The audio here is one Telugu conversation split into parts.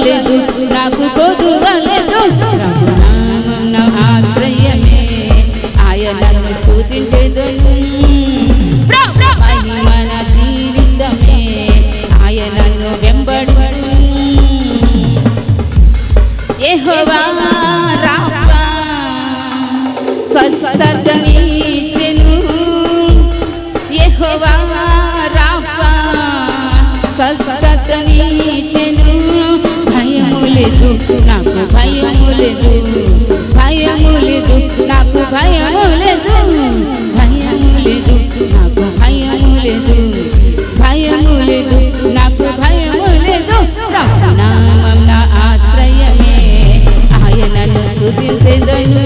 లేదు, నాకు కొదువ లేదు. ప్రభునామమున ఆశ్రయమే, ఆయనను స్తుతించెదను. మహిమన జీవితమే, ఆయనను వెంబడుదును. యెహోవా రాఫా స్వస్థతనిచ్చెను. యెహోవా రాఫా స్వస్థతనిచ్చెను. భయము లేదు, నాకు భయము లేదు, భయము లేదు, నాకు భయము లేదు, భయము లేదు, నాకు భయము లేదు, భయము లేదు, నాకు భయము లేదు. ప్రభునామమున ఆశ్రయమే, ఆయనను స్తుతించెదను.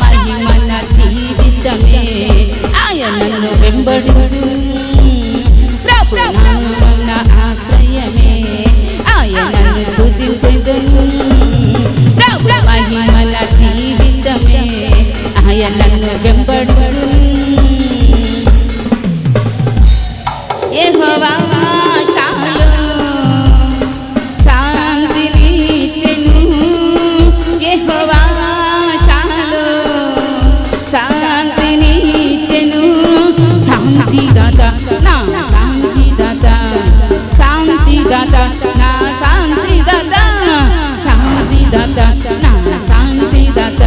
మహిమన జీవితమే, ఆయనను వెంబడుదును. ప్రభునామమున ఆశ్రయమే, ఆయనను స్తుతించెదను. మహిమన జీవితమే, ఆయనను వెంబడుదును. యెహోవా షాలోమ్ శాంతినిచ్చెను. యెహోవా షాలోమ్ శాంతినిచ్చెను. శాంతిదాత నా శాంతిదాత, శాంతిదాత నా శాంతిదాత, శాంతిదాత నా శాంతిదాత,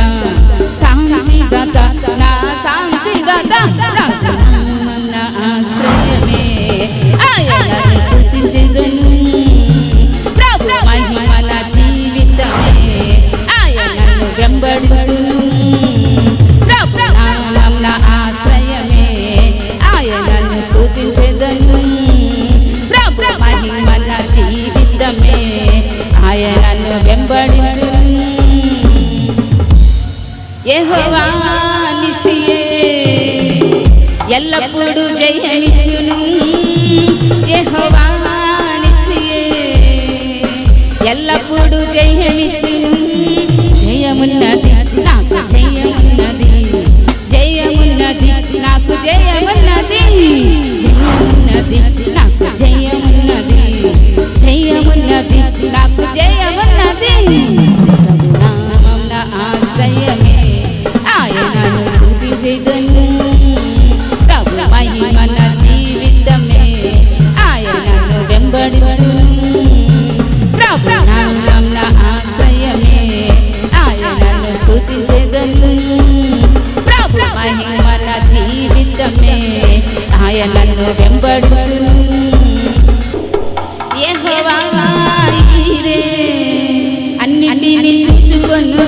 శాంతిదాత నా శాంతిదాత. ప్రభునామమున ఆశ్రయమే, ఆయనను స్తుతించెదను. మహిమన జీవితమే, ఆయనను వెంబడుదును. ప్రభునామమున ఆశ్రయమే, ఆయనను స్తుతించెదను. మహిమన జీవితమే, ఆయనను వెంబడుదును. యెహోవా నిసియే ఎల్లప్పుడూ జయమిచ్చును. యెహోవా నిసియే ఎల్లప్పుడూ జయమిచ్చును. జయమున్నది నాకు జయమున్నది, జయమున్నది నాకు జయమున్నది, జయమున్నది నాకు జయమున్నది, జయమున్నది నాకు జయమున్నది. ప్రభునామమున ఆశ్రయమే, ఆయనను స్తుతించెదను. ప్రభు మహిమన జీవితమే, ఆయనను వెంబడుదును. ప్రభునామమున ఆశ్రయమే, ఆయనను స్తుతించెదను. ప్రభు మహిమన జీవితమే, ఆయనను వెంబడుదును. యెహోవా ఈరే అన్నిటిని చూచుకొను.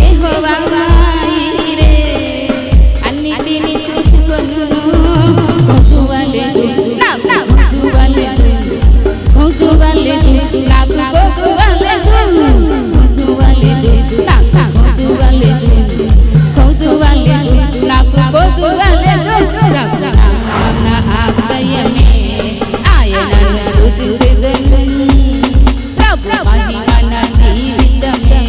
యెహోవా ఈరే అన్నిటిని చూచుకొను. కొదువ లేదు, నాకు కొదువ లేదు, కొదువ లేదు, నాకు కొదువ లేదు, కొదువ లేదు, నాకు కొదువ లేదు, కొదువ లేదు, నాకు కొదువ లేదు. ప్రభునామమున ఆశ్రయమే, ఆయనను స్తుతించెదను. ప్రభు మహిమన జీవితమే,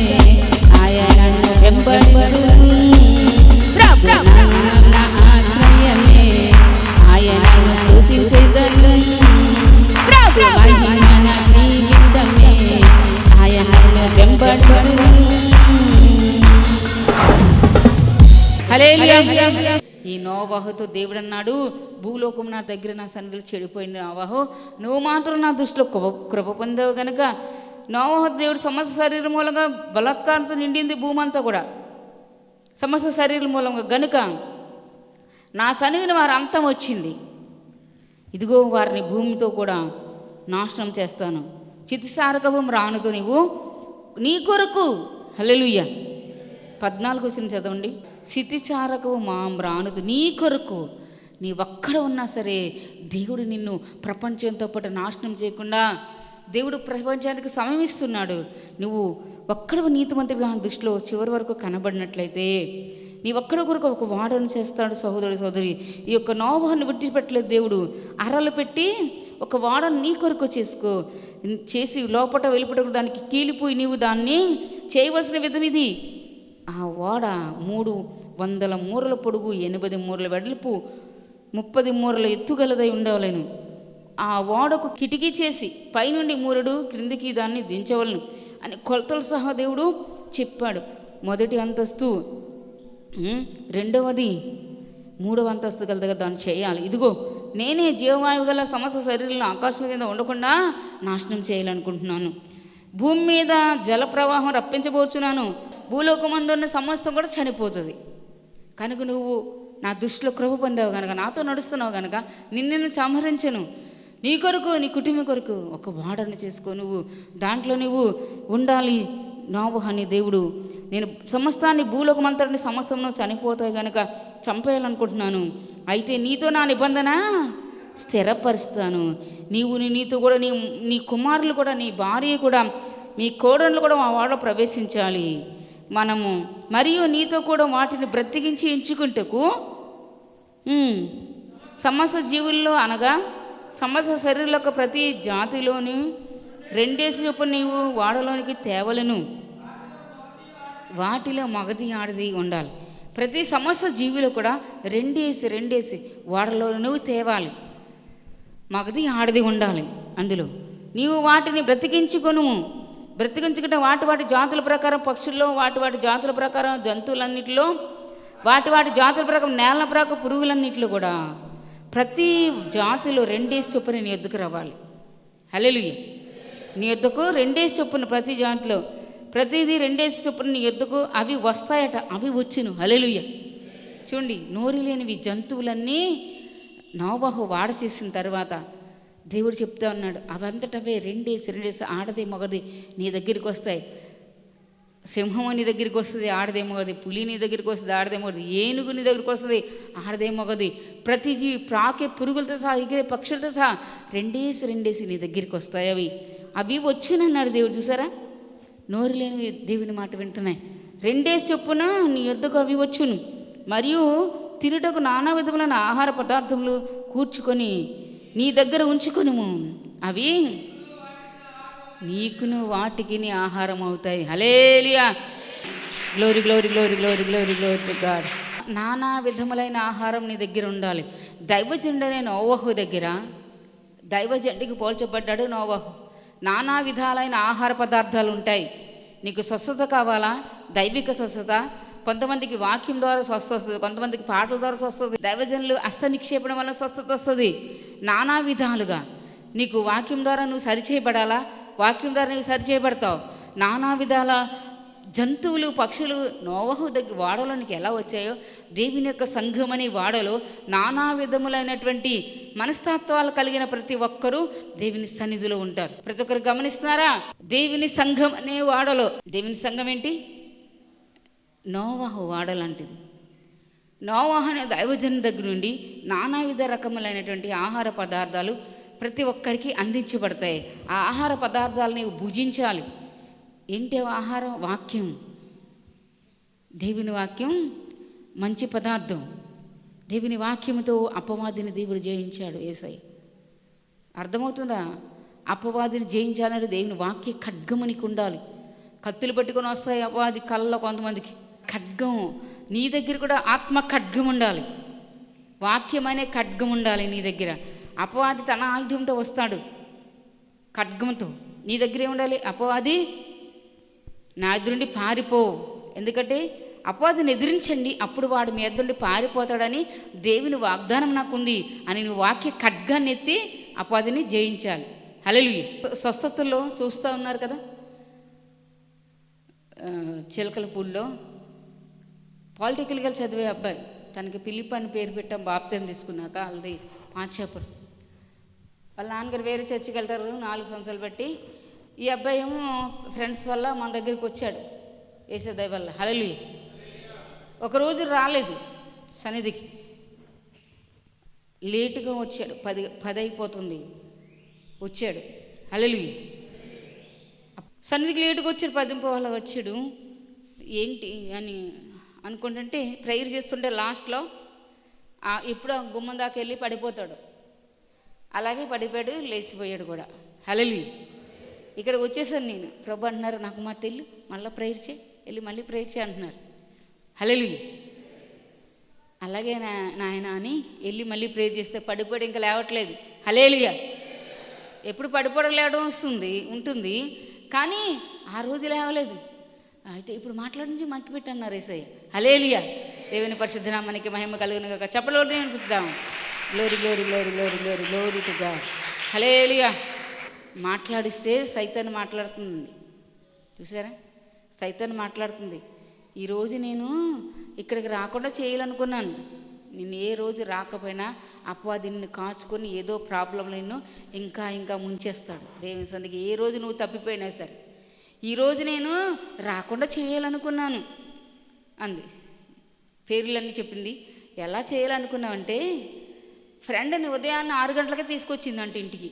ఆయనను వెంబడుదును. ప్రభునామమున ఆశ్రయమే, ఆయనను స్తుతించెదను. ప్రభు మహిమన జీవితమే, ఆయనను వెంబడుదును. హల్లెలూయా. ఈ నోవహుతో దేవుడు అన్నాడు, భూలోకం నా దగ్గర నా సన్నిధిలో చెడిపోయింది నోవహు, నువ్వు మాత్రం నా దృష్టిలో కృప పొందావు గనుక. నోవహు దేవుడు సమస్త శరీరం మూలంగా బలాత్కారంతో నిండింది భూమి అంతా కూడా, సమస్త శరీరం మూలంగా గనుక నా సన్నిధిని వారి అంతం వచ్చింది. ఇదిగో వారిని భూమితో కూడా నాశనం చేస్తాను. చితిసారకవం రానుతో నీవు నీ కొరకు. హల్లెలూయా. 14 వచ్చిన చదవండి. స్థితిచారకవు రానుదు నీ కొరకు. నీ ఒక్కడ ఉన్నా సరే దేవుడు నిన్ను ప్రపంచంతో పాటు నాశనం చేయకుండా దేవుడు ప్రపంచానికి సమయం ఇస్తున్నాడు. నువ్వు ఒక్కడవు నీతిమంతుడిగా దృష్టిలో చివరి వరకు కనబడినట్లయితే నీ ఒక్కడ కొరకు ఒక వాడను చేస్తాడు. సహోదరి సోదరి, ఈ యొక్క నోవహుని విడిచిపెట్టలేదు దేవుడు. అరలు పెట్టి ఒక వాడను నీ కొరకు చేసి లోపల వెలుపట దానికి కీలిపోయి నీవు దాన్ని చేయవలసిన విధం ఇది. ఆ ఓడ 300 మూరల పొడుగు, 80 మూరల వెడల్పు, 30 మూరల ఎత్తుగలదై ఉండవలేను. ఆ ఓడకు కిటికీ చేసి పైనుండి మూరడు క్రిందికి దాన్ని దించవలను అని కొలతలు సహా దేవుడు చెప్పాడు. మొదటి అంతస్తు, రెండవది, మూడవ అంతస్తు కలదగా దాన్ని చేయాలి. ఇదిగో నేనే జీవవాయువు గల సమస్త శరీరంలో ఆకాశం కింద ఉండకుండా నాశనం చేయాలనుకుంటున్నాను. భూమి మీద జల ప్రవాహం రప్పించబోతున్నాను. భూలోకమందు ఉన్న సమస్తం కూడా చనిపోతుంది. కనుక నువ్వు నా దృష్టిలో కృప పొందావు కనుక, నాతో నడుస్తున్నావు కనుక నిన్ను సంహరించను. నీ కొరకు, నీ కుటుంబం కొరకు ఒక వాడని చేసుకో. నువ్వు దాంట్లో నువ్వు ఉండాలి. నోవహు అని దేవుడు, నేను సమస్తాన్ని భూలోకమంతటిని సమస్తమును చనిపోతాయి కనుక చంపేయాలనుకుంటున్నాను. అయితే నీతో నా నిబంధన స్థిరపరుస్తాను. నీతో కూడా నీ కుమారులు కూడా, నీ భార్య కూడా, మీ కోడళ్ళు కూడా మా వాడలో ప్రవేశించాలి మనము. మరియు నీతో కూడా వాటిని బ్రతికించి ఎంచుకుంటకు సమస్త జీవుల్లో అనగా సమస్త శరీరంలో ప్రతి జాతిలోని 2 చొప్పున నీవు వాడలోనికి తేవలను. వాటిలో మగది ఆడది ఉండాలి. ప్రతి సమస్త జీవులు కూడా 2 వాడలో నువ్వు తేవాలి. మగది ఆడది ఉండాలి. అందులో నీవు వాటిని బ్రతికించుకొను. బ్రతికించుకుంటే వాటి జాతుల ప్రకారం పక్షుల్లో, వాటి జాతుల ప్రకారం జంతువులన్నిటిలో, వాటి జాతుల ప్రకారం నేల ప్రకారం పురుగులన్నిటిలో కూడా ప్రతి జాతిలో 2 చొప్పున నీ యొద్దకు రావాలి. హల్లెలూయా. నీ యొద్దకు 2 చొప్పున ప్రతి జాతిలో ప్రతిదీ 2 చొప్పున నీ యొద్దకు అవి వస్తాయట. అవి వచ్చును. హల్లెలూయా. చూడండి, నోరు లేనివి జంతువులన్నీ నోవహు వాడ చేసిన తర్వాత దేవుడు చెప్తా ఉన్నాడు, అవంతటవే 2 ఆడదే మగది నీ దగ్గరికి వస్తాయి. సింహం నీ దగ్గరికి వస్తుంది, ఆడదే మగది. పులి నీ దగ్గరికి వస్తుంది, ఆడదే మగది. ఏనుగు నీ దగ్గరికి వస్తుంది, ఆడదే మగది. ప్రతి జీవి, ప్రాకే పురుగులతో సహా, ఎగిరే పక్షులతో సహా 2 నీ దగ్గరికి వస్తాయి. అవి వచ్చినన్నాడు దేవుడు. చూసారా, నోరు లేని దేవుని మాట వింటున్నాయి. 2 చొప్పున నీ యొద్దకు అవి వచ్చును. మరియు తినుటకు నానా విధములైన ఆహార పదార్థములు కూర్చుకొని నీ దగ్గర ఉంచుకొనుము. అవి నీకును వాటికి నీ ఆహారం అవుతాయి. Hallelujah. Glory glory glory glory glory glory to God. నానా విధములైన ఆహారం నీ దగ్గర ఉండాలి. దైవజనుడనే నోవహు దగ్గర, దైవజనుడికి పోల్చబడ్డాడు నోవహు. నానా విధాలైన ఆహార పదార్థాలు ఉంటాయి. నీకు స్వస్థత కావాలా? దైవిక స్వస్థత. కొంతమందికి వాక్యం ద్వారా స్వస్థత వస్తుంది, కొంతమందికి పాటల ద్వారా స్వస్థత వస్తుంది, దైవజనులు హస్త నిక్షేపణ వల్ల స్వస్థత వస్తుంది. నానా విధాలుగా నీకు వాక్యం ద్వారా నువ్వు సరిచేయబడాలా? వాక్యం ద్వారా నువ్వు సరిచేయబడతావు. నానా విధాల జంతువులు, పక్షులు నోవహు దగ్గర వాడలోనికి ఎలా వచ్చాయో, దేవుని యొక్క సంఘం అనే వాడలో నానా విధములైనటువంటి మనస్తత్వాలు కలిగిన ప్రతి ఒక్కరూ దేవుని సన్నిధిలో ఉంటారు. ప్రతి ఒక్కరు గమనిస్తున్నారా? దేవుని సంఘం అనే వాడలో, దేవుని సంఘం ఏంటి? నోవహు వాడలాంటిది. నోవహు అనే దైవజను దగ్గర నుండి నానా విధ రకములైనటువంటి ఆహార పదార్థాలు ప్రతి ఒక్కరికి అందించబడతాయి. ఆ ఆహార పదార్థాలు నీవు భుజించాలి. ఏంటి ఆహారం? వాక్యం. దేవుని వాక్యం మంచి పదార్థం. దేవుని వాక్యంతో అపవాదిని దేవుడు జయించాడు యేసయ్య. అర్థమవుతుందా? అపవాదిని జయించాలంటే దేవుని వాక్య ఖడ్గమునికి ఉండాలి. కత్తులు పట్టుకొని వస్తాయి అపవాది కళ్ళలో కొంతమందికి. ఖడ్గం నీ దగ్గర కూడా ఆత్మ ఖడ్గం ఉండాలి. వాక్యం అనే ఖడ్గం ఉండాలి నీ దగ్గర. అపవాది తన ఆయుధంతో వస్తాడు, ఖడ్గంతో. నీ దగ్గరే ఉండాలి. అపవాది నా ఎదురుండి పారిపో. ఎందుకంటే అపవాదిని ఎదిరించండి, అప్పుడు వాడు మీ ఎదురుండి పారిపోతాడని దేవుని వాగ్దానం నాకుంది అని నువ్వు వాక్య ఖడ్గాన్ని ఎత్తి అపవాదిని జయించాలి. హల్లెలూయా. స్వస్థతల్లో చూస్తూ ఉన్నారు కదా, చిలకలపూడిలో పాలిటెక్నికల్గా చదివే అబ్బాయి, తనకి పిలిప్ అని పేరు పెట్టాం బాప్తిజం తీసుకున్నాక. వాళ్ళది పాచాపురం. వాళ్ళ నాన్నగారు వేరే చర్చికి వెళ్తారు 4 సంవత్సరాలు బట్టి. ఈ అబ్బాయి ఏమో ఫ్రెండ్స్ వల్ల మన దగ్గరికి వచ్చాడు యేసు దయ వల్ల. హల్లెలూయా. ఒకరోజు రాలేదు సన్నిధికి, లేటుగా వచ్చాడు. 10 అయిపోతుంది వచ్చాడు. హల్లెలూయా. సన్నిధికి లేటుగా వచ్చాడు, 10 వాళ్ళ వచ్చాడు. ఏంటి అని అనుకుంటుంటే ప్రేయర్ చేస్తుంటే లాస్ట్లో ఎప్పుడో గుమ్మం దాకా వెళ్ళి పడిపోతాడు. అలాగే పడిపోయాడు, లేచిపోయాడు కూడా. హల్లెలూయా. ఇక్కడ వచ్చేసాను నేను. ప్రభు అంటున్నారు నాకు, మా తెల్లు మళ్ళీ ప్రేయర్ చేయి, వెళ్ళి మళ్ళీ ప్రేయర్ చేయి అంటున్నారు. హల్లెలూయా. అలాగే నాయన అని వెళ్ళి మళ్ళీ ప్రేయర్ చేస్తే పడిపోయాడు, ఇంకా లేవట్లేదు. హల్లెలూయా. ఎప్పుడు పడిపోవడం లేవడం ఉంటుంది, కానీ ఆ రోజు లేవలేదు. అయితే ఇప్పుడు మాట్లాడించి మక్కి పెట్టన్నారు యేసయ్య. హల్లెలూయా. దేవుని పరిశుద్ధ నామానికి మహిమ కలుగును గాక. చప్పట్లు అనిపిద్దాం. Glory glory glory glory glory glory to God. Hallelujah. మాట్లాడిస్తే సైతాన్ మాట్లాడుతుంది. చూసారా, సైతాన్ మాట్లాడుతుంది. ఈరోజు నేను ఇక్కడికి రాకుండా చేయాలనుకున్నాను. నేను ఏ రోజు రాకపోయినా అపవాది నిన్ను కాచుకొని ఏదో ప్రాబ్లంలో నిన్ను ఇంకా ఇంకా ముంచేస్తాడు. దేవుని సన్నిధికి ఏ రోజు నువ్వు తప్పిపోయినా సరే, ఈరోజు నేను రాకుండా చేయాలనుకున్నాను అంది. పేర్లన్నీ చెప్పింది. ఎలా చేయాలనుకున్నావంటే, ఫ్రెండ్ని ఉదయాన్నే 6 గంటలకే తీసుకొచ్చిందంట ఇంటికి.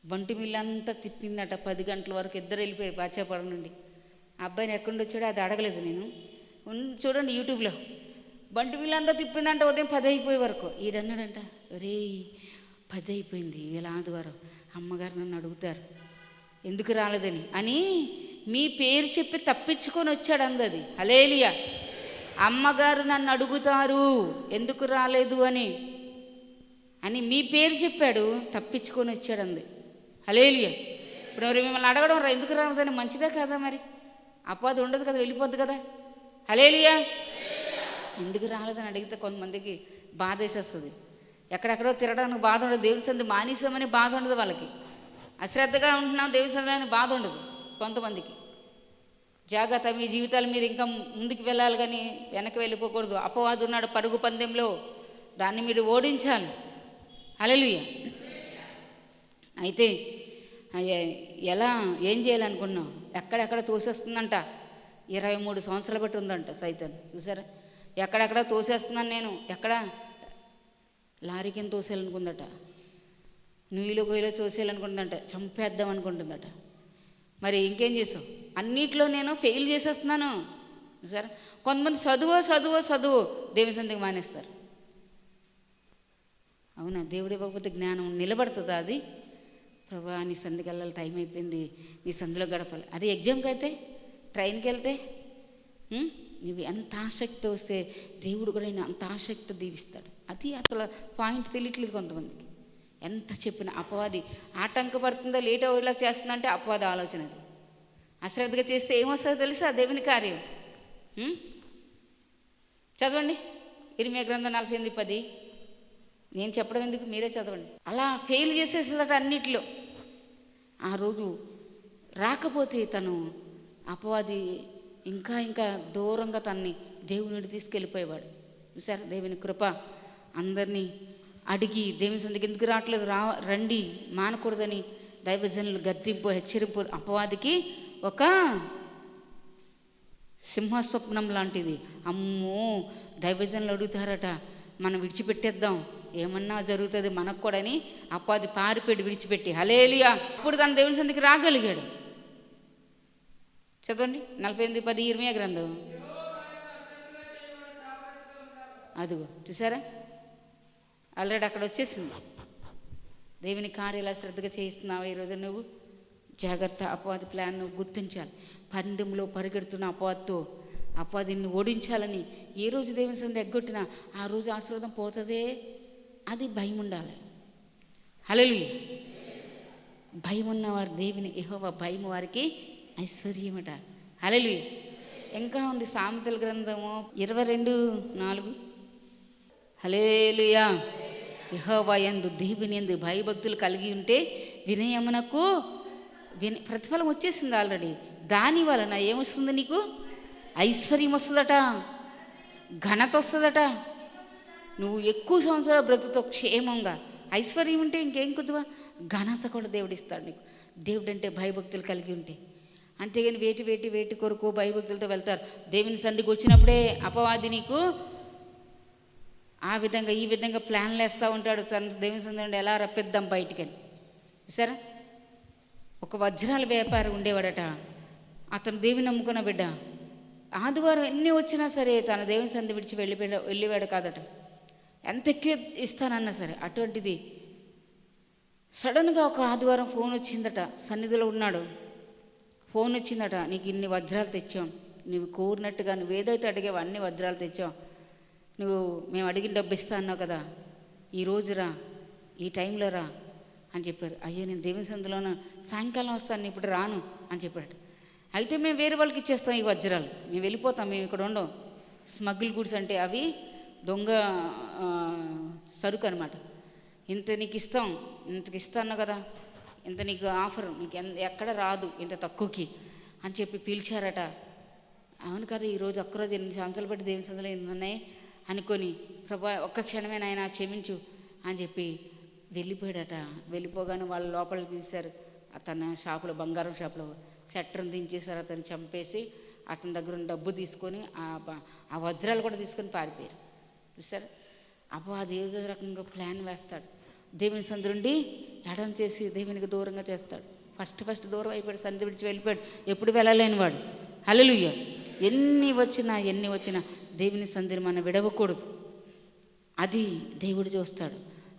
బంటి మిల్లంతా తిప్పిందట. 10 గంటల వరకు ఇద్దరు వెళ్ళిపోయారు పాచాపురం నుండి. అబ్బాయిని ఎక్కడి నుండి వచ్చాడో అది అడగలేదు నేను. చూడండి యూట్యూబ్లో. బంటి మిల్లంతా తిప్పిందంట ఉదయం 10 అయిపోయే వరకు. ఈడన్నాడంట, ఒరే 10 అయిపోయింది, ఇలా ఆదివారం, అమ్మగారు నన్ను అడుగుతారు ఎందుకు రాలేదని అని మీ పేరు చెప్పి తప్పించుకొని వచ్చాడు అందది. హల్లెలూయా. అమ్మగారు నన్ను అడుగుతారు ఎందుకు రాలేదు అని మీ పేరు చెప్పాడు, తప్పించుకొని వచ్చాడు అంది. హల్లెలూయా. ఇప్పుడు మరి మిమ్మల్ని అడగడం ఎందుకు రాలేదని మంచిదే కదా, మరి అపవాది ఉండదు కదా, వెళ్ళిపోద్ది కదా. హల్లెలూయా. ఎందుకు రాలేదని అడిగితే కొంతమందికి బాధ వేసేస్తుంది. ఎక్కడెక్కడో తిరగడానికి బాధ ఉండదు. దేవుని సంది మానేసామని బాధ ఉండదు వాళ్ళకి. అశ్రద్ధగా ఉంటున్నాం దేవుని సందని బాధ ఉండదు కొంతమందికి. జాగ్రత్త, మీ జీవితాలు మీరు ఇంకా ముందుకు వెళ్ళాలి కానీ వెనక్కి వెళ్ళిపోకూడదు. అపవాది ఉన్నాడు పరుగు పందెంలో, దాన్ని మీరు ఓడించాలి. హల్లెలూయా. అయితే ఏం చేయాలనుకున్నావు? ఎక్కడెక్కడ తోసేస్తుందంట. 23 సంవత్సరాలు బట్టి ఉందంట సైతాన్. చూసారా, ఎక్కడెక్కడ తోసేస్తున్నాను నేను, ఎక్కడ లారీ కింద తోసేయాలనుకుందట, నువ్వులో గొయ్యిలో తోసేయాలనుకుంటుందంట, చంపేద్దాం అనుకుంటుందట. మరి ఇంకేం చేసావు? అన్నిట్లో నేను ఫెయిల్ చేసేస్తున్నాను. చూసారా, కొంతమంది చదువు దేవుని సందికి మానేస్తారు. అవునా, దేవుడు ఇవ్వకపోతే జ్ఞానం నిలబడుతుందా? అది ప్రభా నీ సంధికి వెళ్ళాలి, టైం అయిపోయింది, నీ సంధిలో గడపాలి. అది ఎగ్జామ్కి అయితే, ట్రైన్కి వెళ్తే నువ్వు ఎంత ఆసక్తి వస్తే దేవుడు కూడా అంత ఆసక్తి దీవిస్తాడు. అది అసలు పాయింట్ తెలియట్లేదు కొంతమందికి. ఎంత చెప్పినా అపవాది ఆటంకపడుతుందో, లేట్ ఇలా చేస్తుందంటే అపవాది ఆలోచన. అది అశ్రద్ధగా చేస్తే ఏమొస్తుందో తెలుసా? దేవుని కార్యం. చదవండి ఇర్మీయా గ్రంథం 48:10. నేను చెప్పడం ఎందుకు, మీరే చదవండి. అలా ఫెయిల్ చేసేస్తుందట అన్నిట్లో. ఆ రోజు రాకపోతే తను అపవాది ఇంకా ఇంకా దూరంగా తన్ని దేవుని తీసుకెళ్ళిపోయేవాడు. చూసారు, దేవుని కృప. అందరినీ అడిగి దేవుని సందికి ఎందుకు రావట్లేదు, రండి, మానకూడదని దైవజనులు గద్దింపు, హెచ్చరింపు. అపవాదికి ఒక సింహస్వప్నం లాంటిది. అమ్మో, దైవజనులు అడుగుతారట, మనం విడిచిపెట్టేద్దాం, ఏమన్నా జరుగుతుంది మనకు కూడా అని అపవాది పారిపెట్టి విడిచిపెట్టి. హల్లెలూయా. అప్పుడు తను దేవుని సందికి రాగలిగాడు. చదవండి 48:10 ఇర్మీయా గ్రంథం. అదిగో చూసారా, ఆల్రెడీ అక్కడ వచ్చేసింది. దేవుని కార్యాలు శ్రద్ధగా చేయిస్తున్నావా ఈరోజు నువ్వు? జాగ్రత్త, అపవాది ప్లాన్ నువ్వు గుర్తించాలి. పందెంలో పరిగెడుతున్న అపవాదిని ఓడించాలని ఏ రోజు దేవుని సంది ఎగ్గొట్టినా ఆ రోజు ఆశీర్వాదం పోతుందే. అది భయం ఉండాలి. హల్లెలూయా. భయం ఉన్నవారు దేవుని యెహోవా భయం వారికి ఐశ్వర్యమట. హల్లెలూయా. ఇంకా ఉంది సామెతల గ్రంథము 22:4. హల్లెలూయా. యెహోవా యందు దేవుని యందు భయభక్తులు కలిగి ఉంటే వినయమునకు ప్రతిఫలం వచ్చేసింది ఆల్రెడీ. దాని వలన ఏమొస్తుంది నీకు? ఐశ్వర్యం వస్తుందట, ఘనత వస్తుందట. నువ్వు ఎక్కువ సంవత్సరాలు బ్రతుకుతో క్షేమంగా. ఐశ్వర్యం ఉంటే ఇంకేం కొద్దిగా ఘనత కూడా దేవుడు ఇస్తాడు నీకు. దేవుడు అంటే భయభక్తులు కలిగి ఉంటే. అంతేగాని వేటి కొరకు భయభక్తులతో వెళ్తారు. దేవుని సంధికి వచ్చినప్పుడే అపవాది నీకు ఆ విధంగా ఈ విధంగా ప్లాన్లు వేస్తూ ఉంటాడు. తన దేవుని సంధి నుండి ఎలా రప్పిద్దాం బయటికని. సరే, ఒక వజ్రాల వ్యాపారి ఉండేవాడట. అతను దేవుని నమ్ముకున్న బిడ్డ. ఆదివారం ఎన్ని వచ్చినా సరే తన దేవుని సంధి విడిచి వెళ్ళేవాడు కాదట. ఎంత ఎక్కువ ఇస్తానన్నా సరే. అటువంటిది సడన్గా ఒక ఆదివారం ఫోన్ వచ్చిందట. సన్నిధిలో ఉన్నాడు. ఫోన్ వచ్చిందట, నీకు ఇన్ని వజ్రాలు తెచ్చాం, నువ్వు కోరినట్టుగా నువ్వేదైతే అడిగావో అన్ని వజ్రాలు తెచ్చాం, మేము అడిగిన డబ్బు ఇస్తా అన్నావు కదా, ఈ రోజు రా, ఈ టైంలో రా అని చెప్పారు. అయ్యో నేను దేవుని సందులోన సాయంకాలం వస్తాను, ఇప్పుడు రాను అని చెప్పాడు. అయితే మేము వేరే వాళ్ళకి ఇచ్చేస్తాం ఈ వజ్రాలు, మేము వెళ్ళిపోతాం, మేము ఇక్కడ ఉండం. స్మగ్గిల్ గుడ్స్ అంటే అవి దొంగ సరుకు అనమాట. ఇంత నీకు ఇస్తాం, ఇంతకు ఇస్తాను కదా, ఇంత నీకు ఆఫర్, నీకు ఎక్కడ రాదు ఇంత తక్కువకి అని చెప్పి పిలిచారట. అవును కదా, ఈరోజు ఒక్కరోజు 8 సంవత్సరాలు బట్టి దేవుని సందులో ఉన్నాయి అనుకొని, ప్రభా ఒక్క క్షణమే నాయన క్షమించు అని చెప్పి వెళ్ళిపోయాడట. వెళ్ళిపోగానే వాళ్ళు లోపలికి పిలిచారు. అతను షాపులో, బంగారం షాపులో షట్టర్ని దించేశారు, అతను చంపేసి అతని దగ్గర ఉన్న డబ్బు తీసుకొని ఆ వజ్రాలు కూడా తీసుకొని పారిపోయారు. చూసారు, అబ్బా అది ఏదో రకంగా ప్లాన్ వేస్తాడు. దేవుని సందుండి ఎడం చేసి దేవునికి దూరంగా చేస్తాడు. ఫస్ట్ దూరం అయిపోయాడు, సంధి విడిచి వెళ్ళిపోయాడు, ఎప్పుడు వెళ్ళలేని వాడు. హల్లెలూయా. ఎన్ని వచ్చినా దేవుని సంధిని మనం విడవకూడదు. అది దేవుడు చూస్తాడు.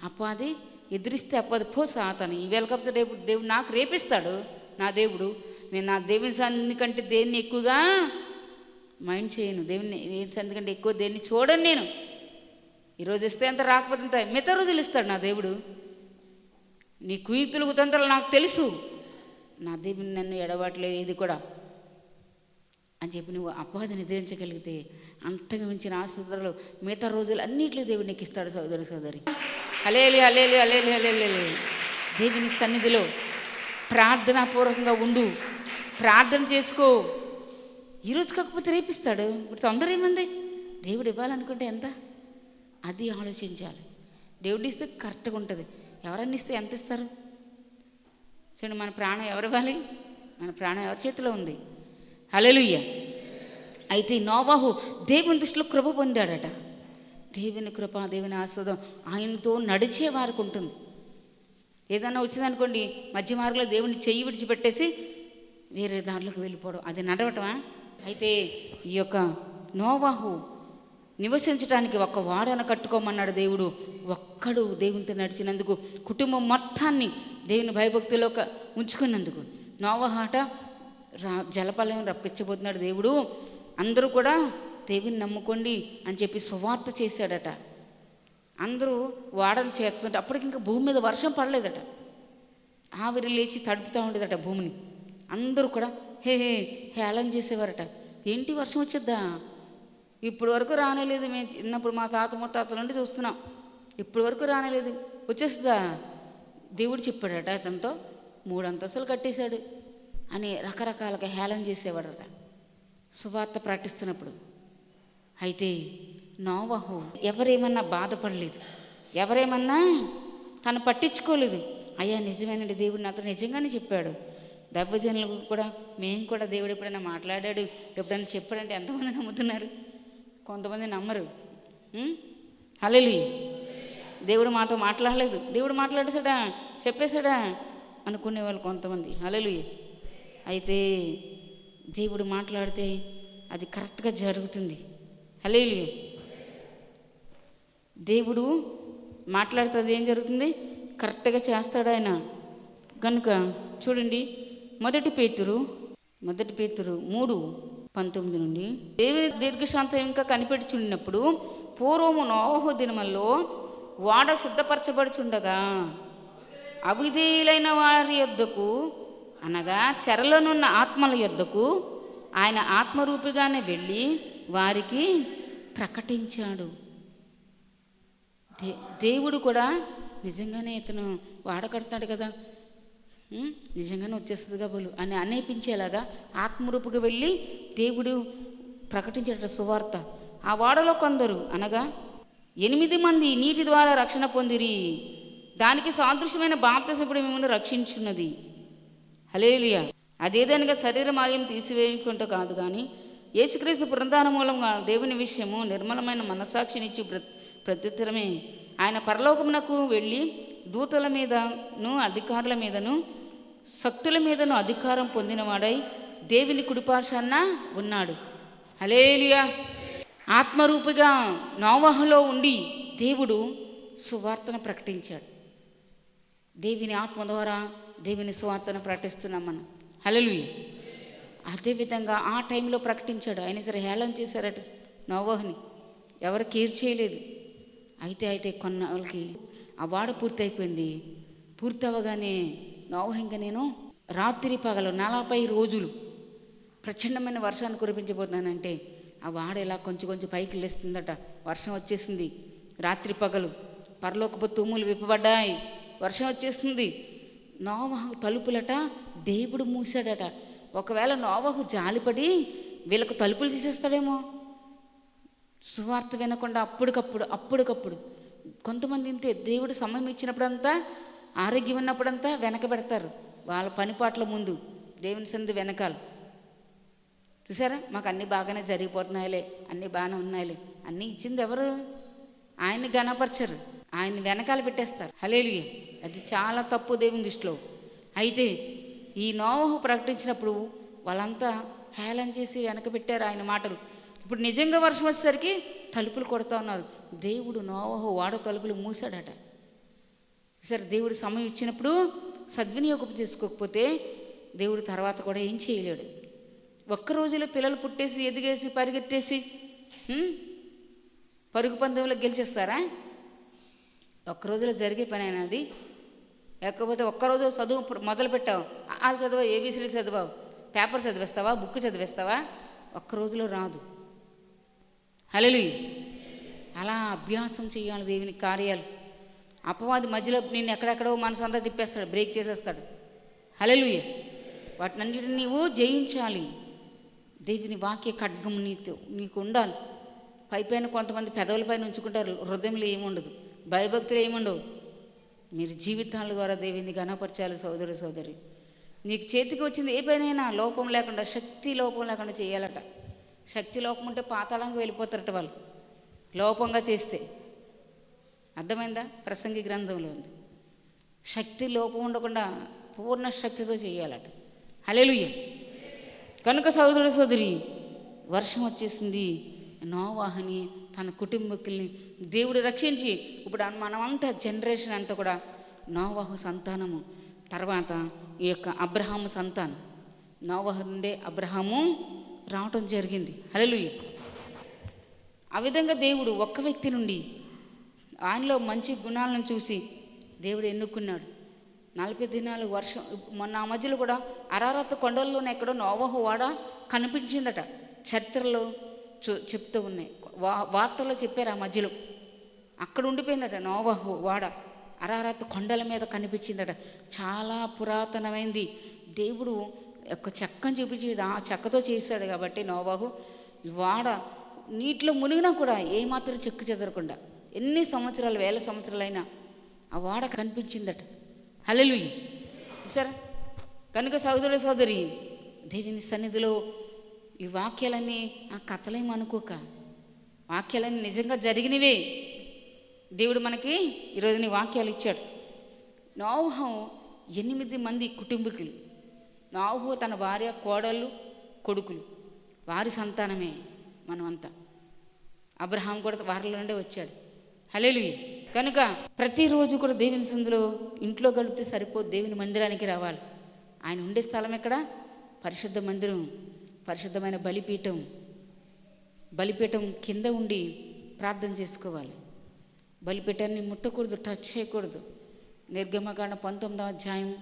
అపవాది ఎదిరిస్తే అపవాది పో సాతాను, ఈవేళ కాకపోతే దేవుడు నాకు రేపిస్తాడు. నా దేవుడు, నేను నా దేవుని సంధి కంటే దేన్ని ఎక్కువగా మైండ్ చేయను, దేవుని సంధి కంటే ఎక్కువ దేన్ని చూడను. నేను ఈరోజు ఇస్తే అంత, రాకపోతే అంత, మిగతా రోజులు ఇస్తాడు నా దేవుడు. నీ కుయుక్తులు కుతంత్రాలు నాకు తెలుసు, నా దేవుని నన్ను ఎడబాట్లేదు ఏది కూడా అని చెప్పి నువ్వు అపవాదిని ఎదిరించగలిగితే అంతగా మించిన ఆశీర్వాదాలు మిగతా రోజులు అన్నింటిలో దేవుడు నీకు ఇస్తాడు. సోదరి హల్లెలూయా, హల్లెలూయా, హల్లెలూయా, హల్లెలూయా. దేవుని సన్నిధిలో ప్రార్థనాపూర్వకంగా ఉండు, ప్రార్థన చేసుకో. ఈరోజు కాకపోతే రేపిస్తాడు. ఇప్పుడు తొందర ఏముంది, దేవుడు ఇవ్వాలనుకుంటే ఎంత, అది ఆలోచించాలి. దేవుడు ఇస్తే కరెక్ట్గా ఉంటుంది. ఎవరన్నా ఇస్తే ఎంత ఇస్తారు చూడండి. మన ప్రాణం ఎవరు ఇవ్వాలి, మన ప్రాణం ఎవరి చేతిలో ఉంది. హల్లెలూయా. అయితే నోవాహు దేవుని దృష్టిలో కృప పొందాడట. దేవుని కృప, దేవుని ఆశీర్వాదం ఆయనతో నడిచే వారికి ఉంటుంది. ఏదన్నా వచ్చిందనుకోండి, మధ్య మార్గంలో దేవుని చెయ్యి విడిచిపెట్టేసి వేరే దాంట్లోకి వెళ్ళిపోవడం, అది నడవటమా? అయితే ఈ యొక్క నోవాహు నివసించడానికి ఒక్క వాడన కట్టుకోమన్నాడు దేవుడు. ఒక్కడు దేవునితో నడిచినందుకు, కుటుంబం మొత్తాన్ని దేవుని భయభక్తిలో ఉంచుకున్నందుకు నోవాహట జలపాలయం రప్పించబోతున్నాడు దేవుడు. అందరూ కూడా దేవుని నమ్ముకోండి అని చెప్పి సువార్త చేశాడట. అందరూ వాడని చేస్తుంటే అప్పటికి ఇంకా భూమి మీద వర్షం పడలేదట. ఆవిరి లేచి తడుపుతూ ఉండేదట భూమిని. అందరూ కూడా హేళన చేసేవారట. ఏంటి వర్షం వచ్చేద్దా, ఇప్పుడు వరకు రానేలేదు, మేము చిన్నప్పుడు మా తాత ముత్తాతల నుండి చూస్తున్నాం, ఇప్పుడు వరకు రానేలేదు, వచ్చేస్తుందా? దేవుడు చెప్పాడట అతనితో, 3 అంతస్తులు కట్టేశాడు అని రకరకాలుగా హేళన చేసేవాడట సువార్త ప్రకటిస్తున్నప్పుడు. అయితే నోవాహు ఎవరేమన్నా బాధపడలేదు, ఎవరేమన్నా తను పట్టించుకోలేదు. అయ్యా నిజమేనండి, దేవుడు నాతో నిజంగానే చెప్పాడు. దైవజనులకు కూడా, మేము కూడా దేవుడు ఎప్పుడైనా మాట్లాడాడు, ఎప్పుడైనా చెప్పాడంటే ఎంతమంది నమ్ముతున్నారు? కొంతమంది నమ్మరు. హల్లెలూయా. దేవుడు మాతో మాట్లాడలేదు, దేవుడు మాట్లాడేశాడా, చెప్పేశాడా అనుకునే వాళ్ళు కొంతమంది. హల్లెలూయా. అయితే దేవుడు మాట్లాడితే అది కరెక్ట్గా జరుగుతుంది. హల్లెలూయా. దేవుడు మాట్లాడితే అది ఏం జరుగుతుంది, కరెక్ట్గా చేస్తాడు ఆయన. కనుక చూడండి, మొదటి పేతురు 3:19 నుండి, దేవుని దీర్ఘశాంతం ఇంకా కనిపెట్టుచున్నప్పుడు పూర్వము నోవహు దినముల్లో వాడ సిద్ధపరచబడుచుండగా అవిధేయులైన వారి యొద్దకు, అనగా చెరలోనున్న ఆత్మల యొద్దకు ఆయన ఆత్మరూపిగానే వెళ్ళి వారికి ప్రకటించాడు. దేవుడు కూడా నిజంగానే ఇతను వాడకడతాడు కదా, నిజంగానే వచ్చేస్తుంది కాబోలు అని అనేపించేలాగా ఆత్మరూపుగా వెళ్ళి దేవుడు ప్రకటించేట సువార్త. ఆ వాడలో కొందరు, అనగా 8 మంది నీటి ద్వారా రక్షణ పొందిరి, దానికి సాదృశ్యమైన బాప్తిసం ఇప్పుడు మిమ్మల్ని రక్షించున్నది. హల్లెలూయా. అదేదనగా శరీర మాయం తీసివేయకుంటూ కాదు, కానీ యేసుక్రీస్తు పునరుద్ధాన మూలంగా దేవుని విషయము నిర్మలమైన మనస్సాక్షినిచ్చు ప్రత్యుత్తరమే. ఆయన పరలోకమునకు వెళ్ళి దూతల మీదను అధికారుల మీదను శక్తుల మీదను అధికారం పొందినవాడై దేవుని కుడిపార్శాన ఉన్నాడు. హల్లెలూయా. ఆత్మరూపిగా నోవహులో ఉండి దేవుడు సువార్తను ప్రకటించాడు. దేవుని ఆత్మ ద్వారా దేవుని సువార్తను ప్రకటిస్తున్నాం మనం. హల్లెలూయా. అదేవిధంగా ఆ టైంలో ప్రకటించాడు. ఆయన సరే హేళన చేశారట నోవహుని, ఎవరు కేర్ చేయలేదు. అయితే కొన్నాళ్ళకి ఆ వాడ పూర్తి అయిపోయింది. పూర్తవగానే నోవహు ఇంక నేను రాత్రి పగలు 40 రోజులు ప్రచండమైన వర్షాన్ని కురిపించబోతున్నానంటే ఆ వాడ ఇలా కొంచెం కొంచెం పైకి లేస్తుందట. వర్షం వచ్చేసింది. రాత్రి పగలు పరలోకపు తూములు విప్పబడ్డాయి. వర్షం వచ్చేస్తుంది. నోవహు తలుపులట దేవుడు మూసాడట. ఒకవేళ నోవహు జాలిపడి వీళ్ళకు తలుపులు తీసేస్తాడేమో. సువార్త వినకుండా అప్పటికప్పుడు కొంతమంది ఇంతే, దేవుడు సమయం ఇచ్చినప్పుడంతా, ఆరోగ్యం ఉన్నప్పుడంతా వెనక పెడతారు. వాళ్ళ పనిపాట్ల ముందు దేవుని సన్నిధి వెనకాల. చూసారా, మాకు అన్నీ బాగానే జరిగిపోతున్నాయిలే, అన్నీ బాగానే ఉన్నాయిలే, అన్నీ ఇచ్చింది ఎవరు? ఆయన్ని గణపరచరు, ఆయన్ని వెనకాల పెట్టేస్తారు. హల్లెలూయా. అది చాలా తప్పు దేవుని దృష్టిలో. అయితే ఈ నోవహు ప్రకటించినప్పుడు వాళ్ళంతా హేళన చేసి వెనక పెట్టారు ఆయన మాటలు. ఇప్పుడు నిజంగా వర్షం వచ్చేసరికి తలుపులు కొడతా ఉన్నారు. దేవుడు నోవహు వాడ తలుపులు మూసాడట. సరే, దేవుడు సమయం ఇచ్చినప్పుడు సద్వినియోగం చేసుకోకపోతే దేవుడు తర్వాత కూడా ఏం చేయలేడు. ఒక్క రోజులో పిల్లలు పుట్టేసి ఎదిగేసి పరిగెత్తేసి పరుగు పందెంలో గెలిచేస్తారా? ఒక్క రోజులో జరిగే పని అయినా అది? లేకపోతే ఒక్కరోజు చదువు మొదలు పెట్టావు, వాళ్ళు చదివావు, ఏబీసీలు చదివావు, పేపర్ చదివేస్తావా, బుక్ చదివేస్తావా? ఒక్క రోజులో రాదు. హల్లెలూయా. అలా అభ్యాసం చేయాలి దేవుని కార్యాలు. అపవాది మధ్యలో నిన్ను ఎక్కడెక్కడో మనసు అంతా తిప్పేస్తాడు, బ్రేక్ చేసేస్తాడు. హల్లెలూయా. వాటినన్నిటిని నీవు జయించాలి. దేవుని వాక్య ఖడ్గం నీకు ఉండాలి. పైపైన కొంతమంది పెదవులపైన ఉంచుకుంటారు, హృదయంలో ఏముండదు, భయభక్తులు ఏముండవు. మీరు జీవితాల ద్వారా దేవుని ఘనపరచాలి. సోదరు సోదరి, నీకు చేతికి వచ్చింది ఏ పైనైనా లోపం లేకుండా, శక్తి లోపం లేకుండా చేయాలట. శక్తి లోపం ఉంటే పాతాళంగా వెళ్ళిపోతారట వాళ్ళు, లోపంగా చేస్తే. అర్థమైందా? ప్రసంగి గ్రంథంలో ఉంది. శక్తి లోపం ఉండకుండా పూర్ణ శక్తితో చేయాలట. హల్లెలూయా. కనుక సోదరు సోదరి, వర్షం వచ్చేసింది. నోవాహుని తన కుటుంబకుల్ని దేవుడు రక్షించి ఇప్పుడు మనమంతా జనరేషన్ అంతా కూడా నోవాహు సంతానము. తర్వాత ఈ యొక్క అబ్రహాము సంతానం. నోవాహు నుండే అబ్రహాము రావటం జరిగింది. హల్లెలూయా. ఆ విధంగా దేవుడు ఒక్క వ్యక్తి నుండి ఆయనలో మంచి గుణాలను చూసి దేవుడు ఎన్నుకున్నాడు. 40 దినాలు వర్షం. మొన్న ఆ మధ్యలో కూడా అరారత్ కొండల్లోనే ఎక్కడో నోవహు వాడ కనిపించిందట. చరిత్రలో చెప్తూ ఉన్నాయి, వార్తల్లో చెప్పారు. ఆ మధ్యలో అక్కడ ఉండిపోయిందట నోవహు వాడ. అరారత్ కొండల మీద కనిపించిందట. చాలా పురాతనమైంది. దేవుడు ఒక చెక్కను చూపించి ఆ చెక్కతో చేశాడు కాబట్టి నోవహు వాడ నీటిలో మునిగినా కూడా ఏమాత్రం చెక్కు చెదరకుండా ఎన్ని సంవత్సరాలు, వేల సంవత్సరాలైనా ఆ వాడ కనిపించిందట. హల్లెలూయా. సరే, కనుక సోదరు సోదరి, దేవుని సన్నిధిలో ఈ వాక్యాలన్నీ ఆ కథలేమనుకోక, వాక్యాలన్నీ నిజంగా జరిగినవే. దేవుడు మనకి ఈరోజు నీ వాక్యాలు ఇచ్చాడు. నోవహు 8 మంది కుటుంబీకులు. నోవహు తన భార్య, కోడళ్ళు, కొడుకులు, వారి సంతానమే మనమంతా. అబ్రహాం కూడా వారిలో నుండే వచ్చాడు. హల్లెలూయా. కనుక ప్రతిరోజు కూడా దేవుని సన్నిధిలో ఇంట్లో గడిపితే సరిపోదు, దేవుని మందిరానికి రావాలి. ఆయన ఉండే స్థలం ఎక్కడ? పరిశుద్ధ మందిరం, పరిశుద్ధమైన బలిపీఠం. బలిపీఠం కింద ఉండి ప్రార్థన చేసుకోవాలి. బలిపీఠాన్ని ముట్టకూడదు, టచ్ చేయకూడదు. నిర్గమకాండం 19వ అధ్యాయం,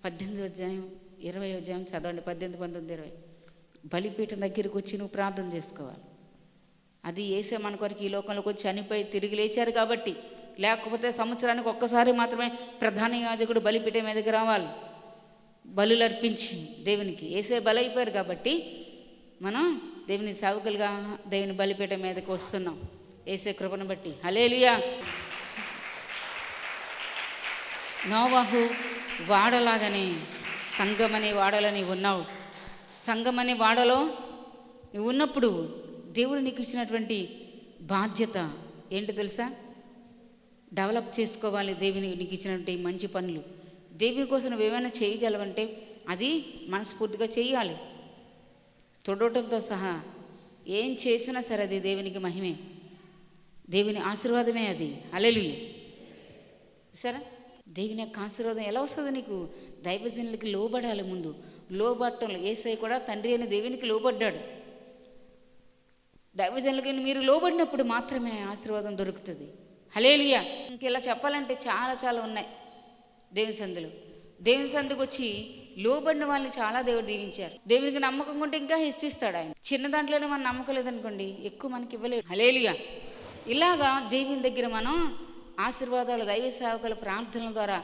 18వ అధ్యాయం, 20వ అధ్యాయం చదవండి. 18, 19, 20. బలిపీఠం దగ్గరికి వచ్చి నువ్వు ప్రార్థన చేసుకోవాలి. అది యేసే మన కొరకు ఈ లోకంలోకి వచ్చి చనిపోయి తిరిగి లేచారు కాబట్టి. లేకపోతే సంవత్సరానికి ఒక్కసారి మాత్రమే ప్రధాన యాజకుడు బలిపీఠం మీదకి రావాలి, బలులు అర్పించి దేవునికి. యేసే బలైపోయారు కాబట్టి మనం దేవుని సేవకులుగా దేవుని బలిపీఠం మీదకి వస్తున్నాం, యేసే కృపను బట్టి. హల్లెలూయా. నోవహు వాడలాగానే సంఘం అనే వాడలో నీవు ఉన్నావు. సంఘం అనే వాడలో నువ్వు ఉన్నప్పుడు దేవుడు నీకు ఇచ్చినటువంటి బాధ్యత ఏంటో తెలుసా? డెవలప్ చేసుకోవాలి దేవుని నీకు ఇచ్చినటువంటి మంచి పనులు. దేవుని కోసం నువ్వు ఏమైనా చేయగలవంటే అది మనస్ఫూర్తిగా చేయాలి. తొడవటంతో సహా ఏం చేసినా సరే అది దేవునికి మహిమే, దేవుని ఆశీర్వాదమే అది. హల్లెలూయా. సరే, దేవుని యొక్క ఆశీర్వాదం ఎలా వస్తుంది నీకు? దైవజనులకి లోబడాలి. ముందు లోబట్టంలో యేసయ్య కూడా తండ్రి అయిన దేవునికి లోబడ్డాడు. దైవజనులకి మీరు లోబడినప్పుడు మాత్రమే ఆశీర్వాదం దొరుకుతుంది. హల్లెలూయా. ఇంకెలా చెప్పాలంటే చాలా చాలా ఉన్నాయి. దేవుని సందులో. దేవుని సందుకు వచ్చి లోబడిన వాళ్ళని చాలా దేవుడు దీవించారు. దేవునికి నమ్మకం ఉంటే ఇంకా హెచ్చిస్తాడు ఆయన. చిన్న దాంట్లోనే మనం నమ్మకం లేదనుకోండి, ఎక్కువ మనకి ఇవ్వలేదు. హల్లెలూయా. ఇలాగా దేవుని దగ్గర మనం ఆశీర్వాదాలు, దైవ సేవకుల ప్రార్థనల ద్వారా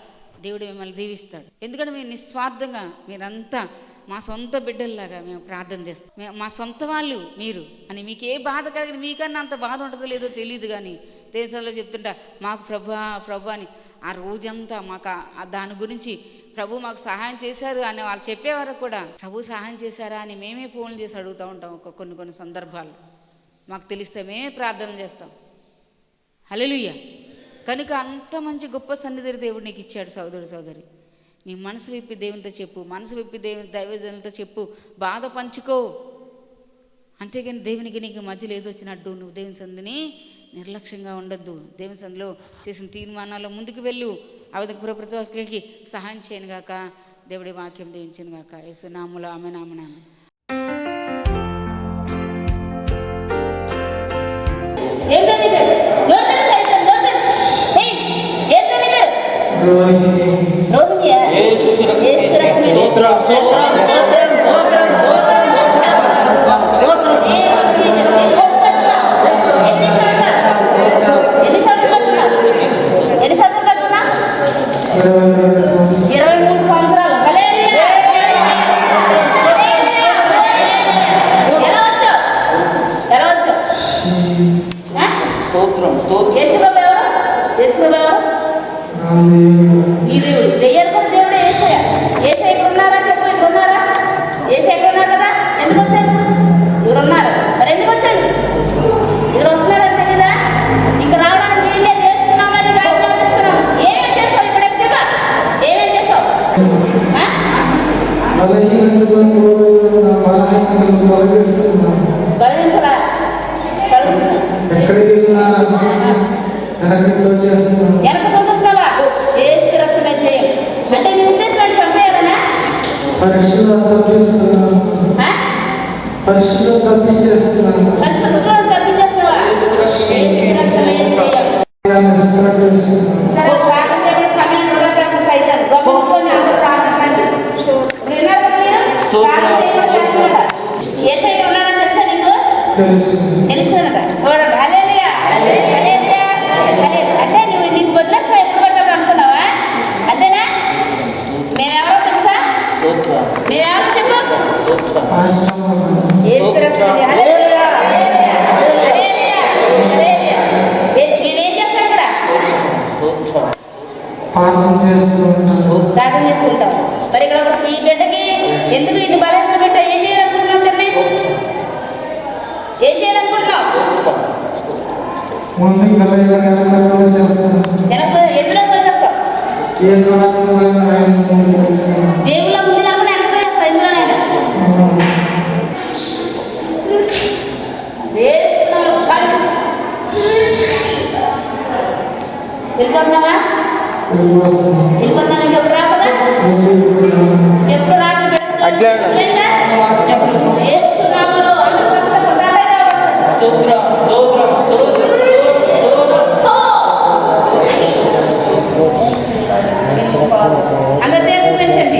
దేవుడు మిమ్మల్ని దీవిస్తాడు. ఎందుకంటే మేము నిస్వార్థంగా, మీరంతా మా సొంత బిడ్డల్లాగా మేము ప్రార్థన చేస్తాం. మా సొంత వాళ్ళు మీరు అని మీకు ఏ బాధ కలిగిన, మీకన్నా అంత బాధ ఉంటుందో లేదో తెలియదు, కానీ దేశంలో చెప్తుంటా మాకు ప్రభు అని ఆ రోజంతా మాకు దాని గురించి ప్రభు మాకు సహాయం చేశారు అని వాళ్ళు చెప్పేవారు కూడా, ప్రభు సహాయం చేశారా అని మేమే ఫోన్లు చేసి అడుగుతూ ఉంటాం. కొన్ని సందర్భాలు మాకు తెలిస్తే మేమే ప్రార్థన చేస్తాం. హల్లెలూయా. కనుక అంత మంచి గొప్ప సన్నిధి దేవుడు నీకు ఇచ్చాడు. సోదరి, నీ మనసు విప్పి దేవునితో చెప్పు, మనసు విప్పి దైవజనులతో చెప్పు, బాధ పంచుకో. అంతేగాని దేవునికి నీకు మధ్యలో ఏదో వచ్చినట్టు నువ్వు దేవుని సంధిని నిర్లక్ష్యంగా ఉండొద్దు. దేవుని సంధిలో చేసిన తీర్మానాల్లో ముందుకు వెళ్ళు. ఆ విధంగా ప్రతి ఒక్కరికి సహాయం చేయను గాక. దేవుడి వాక్యం దీవించను గాక. యేసు నామములో ఆమేన్. ఆమేన్. అంటే నువ్వు నీకు వదిలేస్తా ఎప్పుడు పడతావు అనుకున్నావా? అంతేనా? మేమెవరో తెలుసా? మేమెవరో చెప్పు. మేమేం చేస్తాం ఇక్కడ? ప్రార్థన చేస్తుంటాం. మరి ఇక్కడ ఈ బిడ్డకి ఎందుకు ఇన్ని బలహీనతలు పెట్టా? ఏం చేయాలనుకుంటున్నావు? చెప్పి ఏం చేయాలనుకుంటున్నావు? ఎందులో చేస్తావు? దేవుళ్ళ ముందు కాకుండా ఎంత చేస్తావు? ఎందులోనైనా తెలుసుకున్నావా? తెలుసుకున్నా చెప్పు రా కదా, చెప్తూ రాని ఏస్తున్నాములో అందరూ తెలుసుకుంటండి.